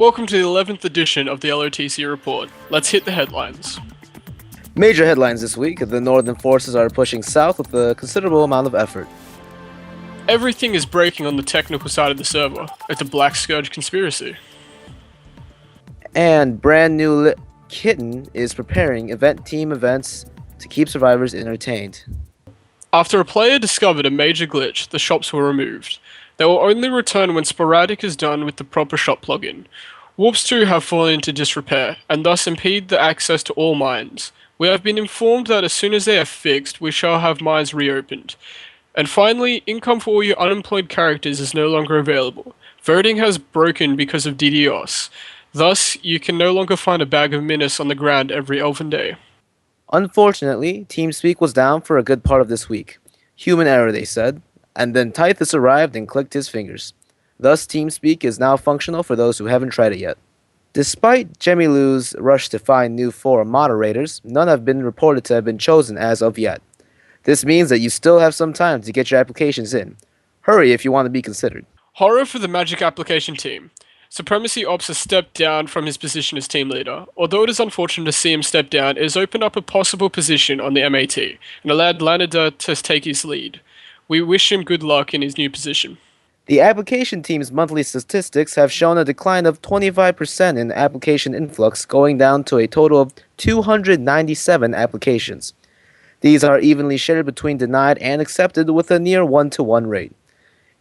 Welcome to the 11th edition of the LOTC report. Let's hit the headlines. Major headlines this week: the northern forces are pushing south with a considerable amount of effort. Everything is breaking on the technical side of the server. It's a Black Scourge conspiracy. And brand new Kitten is preparing team events to keep survivors entertained. After a player discovered a major glitch, the shops were removed. They will only return when sporadic is done with the proper shop plugin. Warps 2 have fallen into disrepair, and thus impede the access to all mines. We have been informed that as soon as they are fixed, we shall have mines reopened. And finally, income for all your unemployed characters is no longer available. Voting has broken because of DDoS. Thus, you can no longer find a bag of minis on the ground every elven day. Unfortunately, TeamSpeak was down for a good part of this week. Human error, they said, and then Tithus arrived and clicked his fingers. Thus, TeamSpeak is now functional for those who haven't tried it yet. Despite Jemilu's rush to find new forum moderators, none have been reported to have been chosen as of yet. This means that you still have some time to get your applications in. Hurry if you want to be considered. Horror for the Magic Application team. Supremacy Ops has stepped down from his position as team leader. Although it is unfortunate to see him step down, it has opened up a possible position on the MAT and allowed Lanada to take his lead. We wish him good luck in his new position. The application team's monthly statistics have shown a decline of 25% in application influx, going down to a total of 297 applications. These are evenly shared between denied and accepted with a near 1-to-1 rate.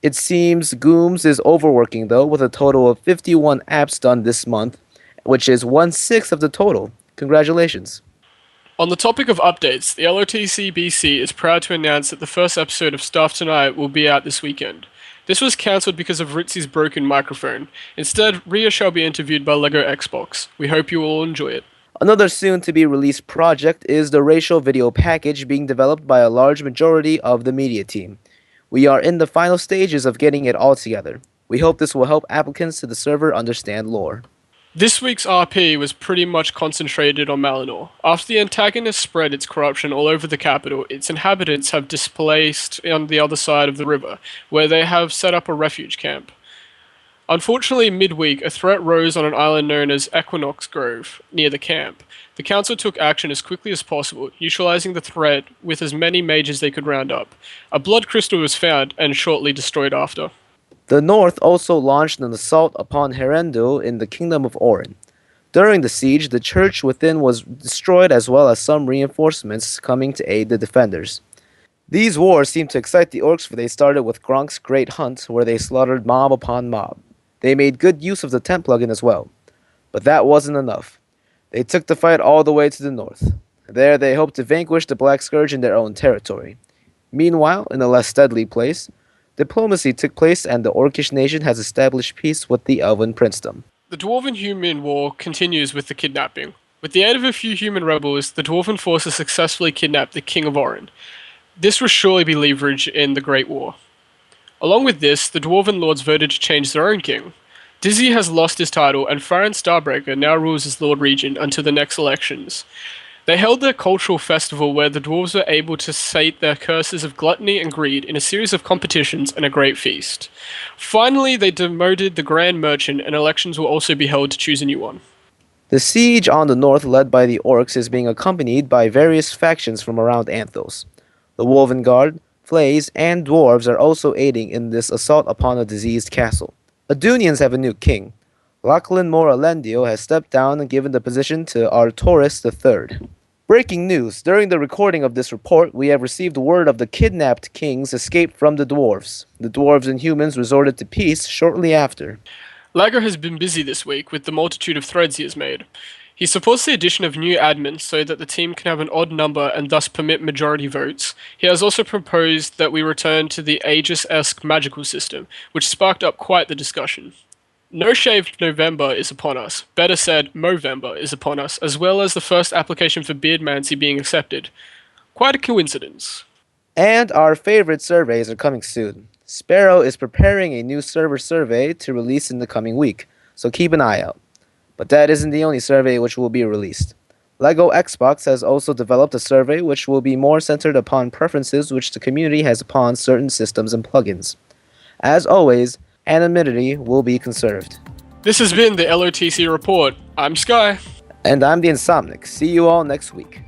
It seems Gooms is overworking though, with a total of 51 apps done this month, which is 1/6 of the total. Congratulations. On the topic of updates, the LOTCBC is proud to announce that the first episode of Stuff Tonight will be out this weekend. This was cancelled because of Ritzy's broken microphone. Instead, Ria shall be interviewed by LEGO Xbox. We hope you all enjoy it. Another soon-to-be-released project is the racial video package being developed by a large majority of the media team. We are in the final stages of getting it all together. We hope this will help applicants to the server understand lore. This week's RP was pretty much concentrated on Malinor. After the antagonist spread its corruption all over the capital, its inhabitants have displaced on the other side of the river, where they have set up a refuge camp. Unfortunately, midweek, a threat rose on an island known as Equinox Grove, near the camp. The council took action as quickly as possible, neutralizing the threat with as many mages they could round up. A blood crystal was found and shortly destroyed after. The North also launched an assault upon Herendil in the Kingdom of Orin. During the siege, the church within was destroyed as well as some reinforcements coming to aid the defenders. These wars seemed to excite the orcs, for they started with Gronk's Great Hunt, where they slaughtered mob upon mob. They made good use of the tent plugin as well. But that wasn't enough. They took the fight all the way to the north. There they hoped to vanquish the Black Scourge in their own territory. Meanwhile, in a less deadly place, diplomacy took place and the Orcish nation has established peace with the Elven princedom. The Dwarven-Human War continues with the kidnapping. With the aid of a few human rebels, the Dwarven forces successfully kidnapped the King of Orin. This will surely be leverage in the Great War. Along with this, the Dwarven Lords voted to change their own king. Dizzy has lost his title and Farron Starbreaker now rules as Lord Regent until the next elections. They held their cultural festival where the dwarves were able to sate their curses of gluttony and greed in a series of competitions and a great feast. Finally, they demoted the Grand Merchant and elections will also be held to choose a new one. The siege on the north led by the orcs is being accompanied by various factions from around Anthos. The Wolven Guard, Flays, and Dwarves are also aiding in this assault upon a diseased castle. Adunians have a new king. Lachlan Moralendio has stepped down and given the position to Artoris III. Breaking news. During the recording of this report, we have received word of the kidnapped kings escaped from the dwarves. The dwarves and humans resorted to peace shortly after. Lager has been busy this week with the multitude of threads he has made. He supports the addition of new admins so that the team can have an odd number and thus permit majority votes. He has also proposed that we return to the Aegis-esque magical system, which sparked up quite the discussion. No Shaved November is upon us. Better said, Movember is upon us, as well as the first application for Beardmancy being accepted. Quite a coincidence. And our favorite surveys are coming soon. Sparrow is preparing a new server survey to release in the coming week, so keep an eye out. But that isn't the only survey which will be released. LEGO Xbox has also developed a survey which will be more centered upon preferences which the community has upon certain systems and plugins. As always, anonymity will be conserved. This has been the LOTC report. I'm Sky. And I'm the Insomnic. See you all next week.